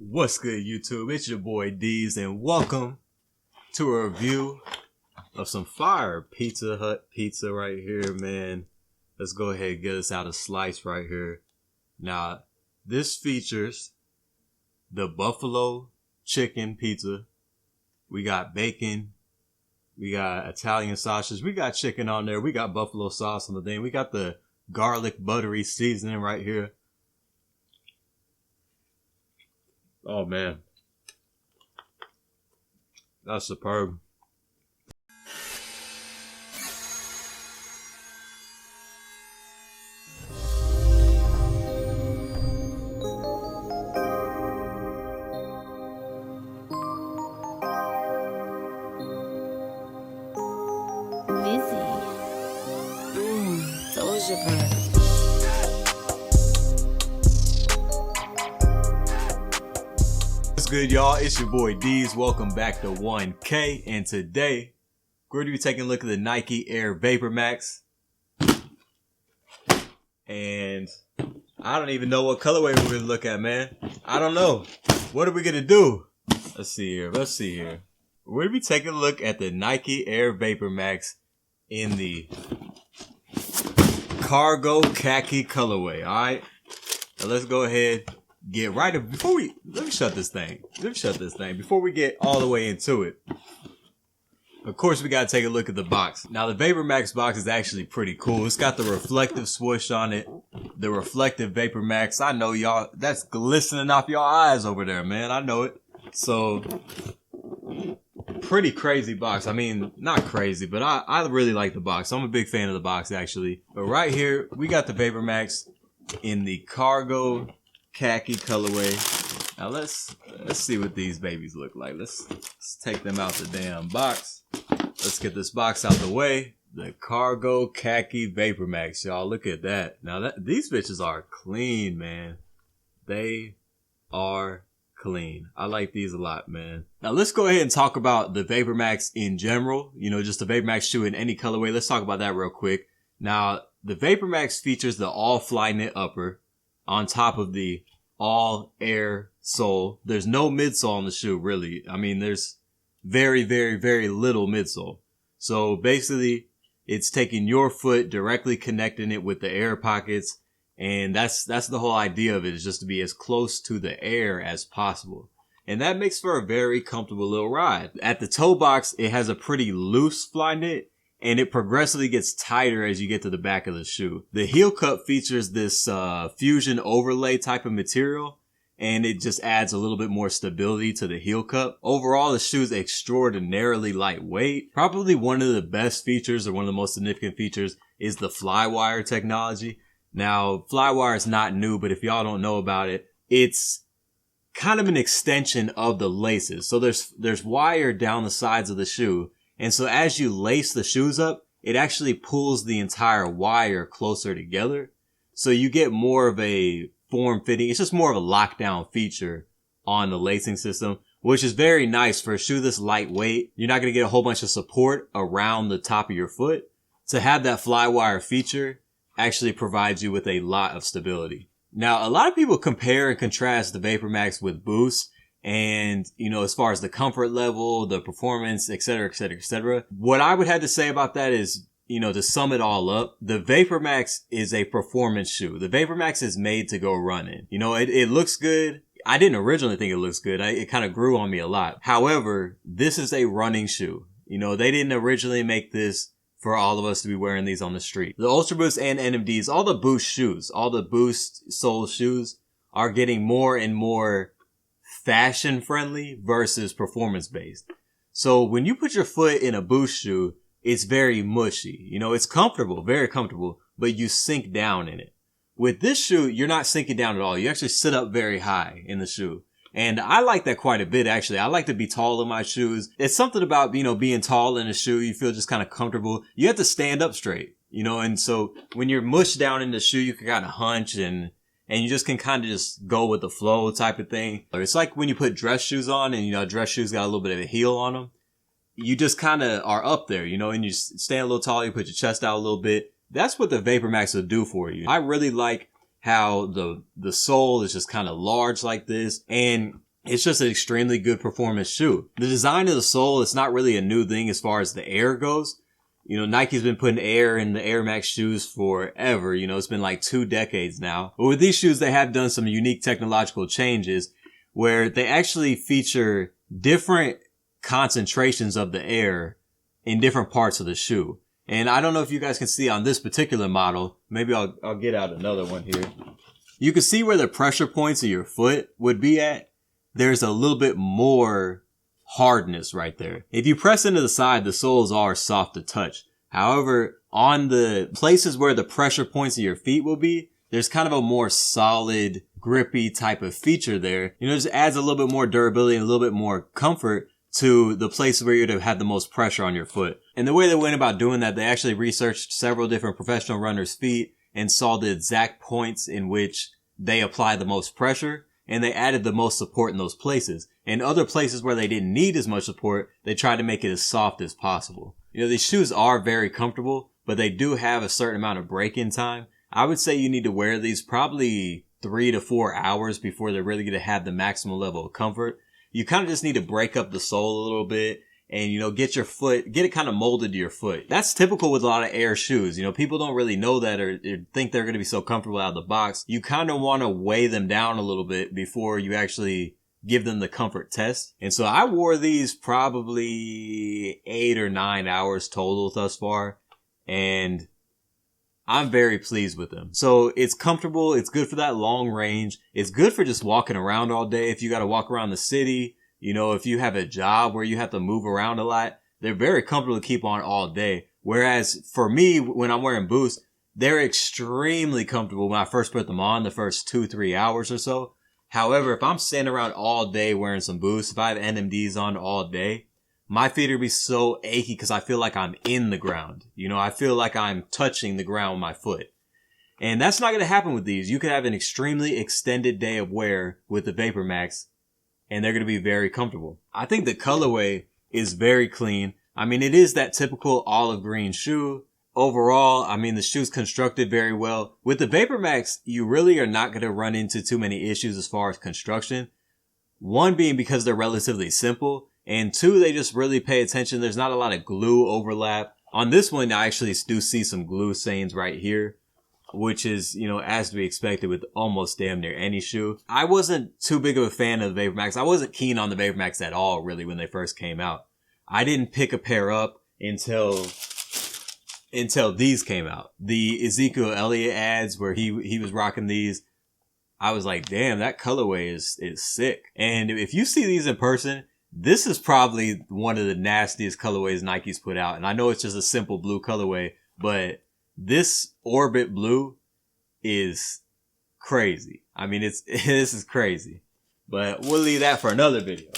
What's good, YouTube? It's your boy D's, and welcome to a review of some fire Pizza Hut pizza right here, man. Let's go ahead and get us out a slice right here. Now, this features the buffalo chicken pizza. We got bacon. We got Italian sausage. We got chicken on there. We got buffalo sauce on the thing. We got the garlic buttery seasoning right here. Oh man, that's superb. Told you, bro. What's good, y'all? It's your boy D's. Welcome back to 1K, and today we're gonna be taking a look at the Nike Air Vapormax. And I don't even know what colorway we're gonna look at, man. I don't know. What are we gonna do? Let's see here. We're gonna be taking a look at the Nike Air Vapormax in the cargo khaki colorway. All right, now let's go ahead. Get right up before we let me shut this thing before we get all the way into it. Of course, we gotta take a look at the box. Now, the Vapormax box is actually pretty cool. It's got the reflective swoosh on it, the reflective Vapormax. I know y'all, that's glistening off your eyes over there, man. I know it. So, pretty crazy box. I mean, not crazy, but I really like the box. I'm a big fan of the box, actually. But right here, we got the Vapormax in the cargo khaki colorway. Now let's see what these babies look like. Let's take them out the damn box. Let's get this box out the way. The cargo khaki Vapormax, y'all. Look at that. Now these bitches are clean, man. They are clean. I like these a lot, man. Now let's go ahead and talk about the Vapormax in general. You know, just the Vapormax shoe in any colorway. Let's talk about that real quick. Now, the Vapormax features the all fly knit upper on top of the all air sole. There's no midsole on the shoe, really. I mean, there's very, very, very little midsole. So basically, it's taking your foot, directly connecting it with the air pockets. And that's the whole idea of it, is just to be as close to the air as possible. And that makes for a very comfortable little ride. At the toe box, it has a pretty loose fly knit, and it progressively gets tighter as you get to the back of the shoe. The heel cup features this fusion overlay type of material, and it just adds a little bit more stability to the heel cup. Overall, the shoe is extraordinarily lightweight. Probably one of the best features, or one of the most significant features, is the Flywire technology. Now, Flywire is not new, but if y'all don't know about it, it's kind of an extension of the laces. So there's wire down the sides of the shoe. And so as you lace the shoes up, it actually pulls the entire wire closer together. So you get more of a form-fitting, it's just more of a lockdown feature on the lacing system, which is very nice for a shoe this lightweight. You're not going to get a whole bunch of support around the top of your foot. To have that Flywire feature actually provides you with a lot of stability. Now, a lot of people compare and contrast the Vapormax with Boost. And, you know, as far as the comfort level, the performance, et cetera, et cetera, et cetera. What I would have to say about that is, you know, to sum it all up, the Vapormax is a performance shoe. The Vapormax is made to go running. You know, it looks good. I didn't originally think it looks good. It kind of grew on me a lot. However, this is a running shoe. You know, they didn't originally make this for all of us to be wearing these on the street. The Ultra Boost and NMDs, all the Boost shoes, all the Boost sole shoes are getting more and more fashion friendly versus performance based. So when you put your foot in a Boost shoe, it's very mushy. You know, it's comfortable, very comfortable, but you sink down in it. With this shoe, you're not sinking down at all. You actually sit up very high in the shoe. And I like that quite a bit, actually. I like to be tall in my shoes. It's something about, you know, being tall in a shoe. You feel just kind of comfortable. You have to stand up straight, you know, and so when you're mushed down in the shoe, you can kind of hunch and you just can kind of just go with the flow type of thing. It's like when you put dress shoes on and, you know, dress shoes got a little bit of a heel on them. You just kind of are up there, you know, and you stand a little tall, you put your chest out a little bit. That's what the Vapormax will do for you. I really like how the sole is just kind of large like this. And it's just an extremely good performance shoe. The design of the sole is not really a new thing as far as the air goes. You know, Nike's been putting air in the Air Max shoes forever. You know, it's been like 2 decades now. But with these shoes, they have done some unique technological changes where they actually feature different concentrations of the air in different parts of the shoe. And I don't know if you guys can see on this particular model. Maybe I'll get out another one here. You can see where the pressure points of your foot would be at. There's a little bit more hardness right there. If you press into the side, the soles are soft to touch. However, on the places where the pressure points of your feet will be, there's kind of a more solid, grippy type of feature there. You know, it just adds a little bit more durability and a little bit more comfort to the places where you'd have had the most pressure on your foot. And the way they went about doing that, they actually researched several different professional runners' feet and saw the exact points in which they apply the most pressure, and they added the most support in those places. And other places where they didn't need as much support, they tried to make it as soft as possible. You know, these shoes are very comfortable, but they do have a certain amount of break-in time. I would say you need to wear these probably 3 to 4 hours before they're really going to have the maximum level of comfort. You kind of just need to break up the sole a little bit and, you know, get it kind of molded to your foot. That's typical with a lot of Air shoes. You know, people don't really know that or think they're going to be so comfortable out of the box. You kind of want to weigh them down a little bit before you actually give them the comfort test. And so I wore these probably 8 or 9 hours total thus far, and I'm very pleased with them. So it's comfortable. It's good for that long range. It's good for just walking around all day. If you got to walk around the city, you know, if you have a job where you have to move around a lot, they're very comfortable to keep on all day. Whereas for me, when I'm wearing boots, they're extremely comfortable when I first put them on, the first 2-3 hours or so. However, if I'm standing around all day wearing some boots, if I have NMDs on all day, my feet will be so achy because I feel like I'm in the ground. You know, I feel like I'm touching the ground with my foot. And that's not going to happen with these. You could have an extremely extended day of wear with the VaporMax, and they're going to be very comfortable. I think the colorway is very clean. I mean, it is that typical olive green shoe. Overall, I mean, the shoe's constructed very well. With the VaporMax, you really are not going to run into too many issues as far as construction. One being because they're relatively simple. And 2, they just really pay attention. There's not a lot of glue overlap. On this one, I actually do see some glue stains right here, which is, you know, as to be expected with almost damn near any shoe. I wasn't too big of a fan of the VaporMax. I wasn't keen on the VaporMax at all, really, when they first came out. I didn't pick a pair up until these came out. The Ezekiel Elliott ads where he was rocking these. I was like, damn, that colorway is sick. And if you see these in person, this is probably one of the nastiest colorways Nike's put out. And I know it's just a simple blue colorway, but this Orbit blue is crazy. I mean, this is crazy, but we'll leave that for another video.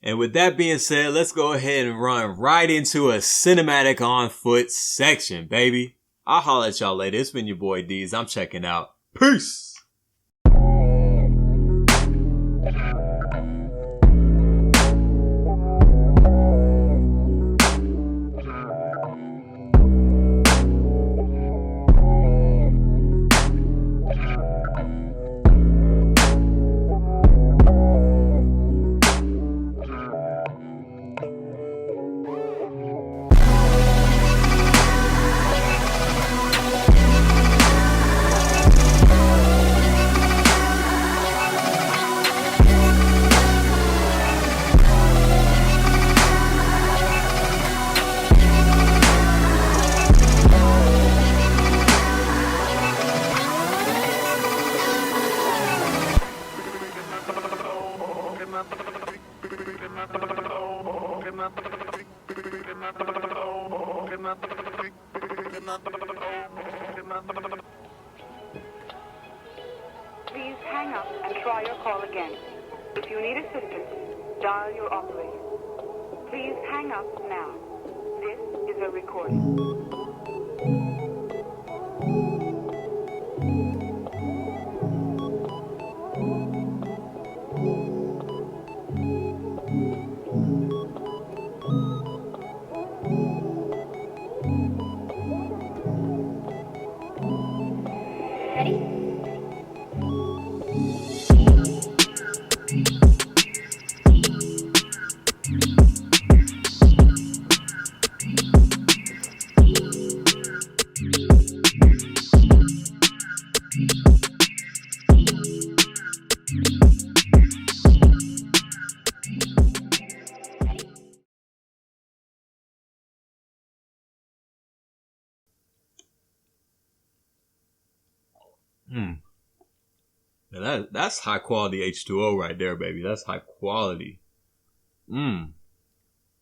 And with that being said, let's go ahead and run right into a cinematic on foot section, baby. I'll holler at y'all later. It's been your boy Deez. I'm checking out. Peace. Please hang up and try your call again. If you need assistance, dial your operator. Please hang up now. This is a recording. Ready? Mm. Now that's high quality H2O right there, baby. That's high quality. Mm.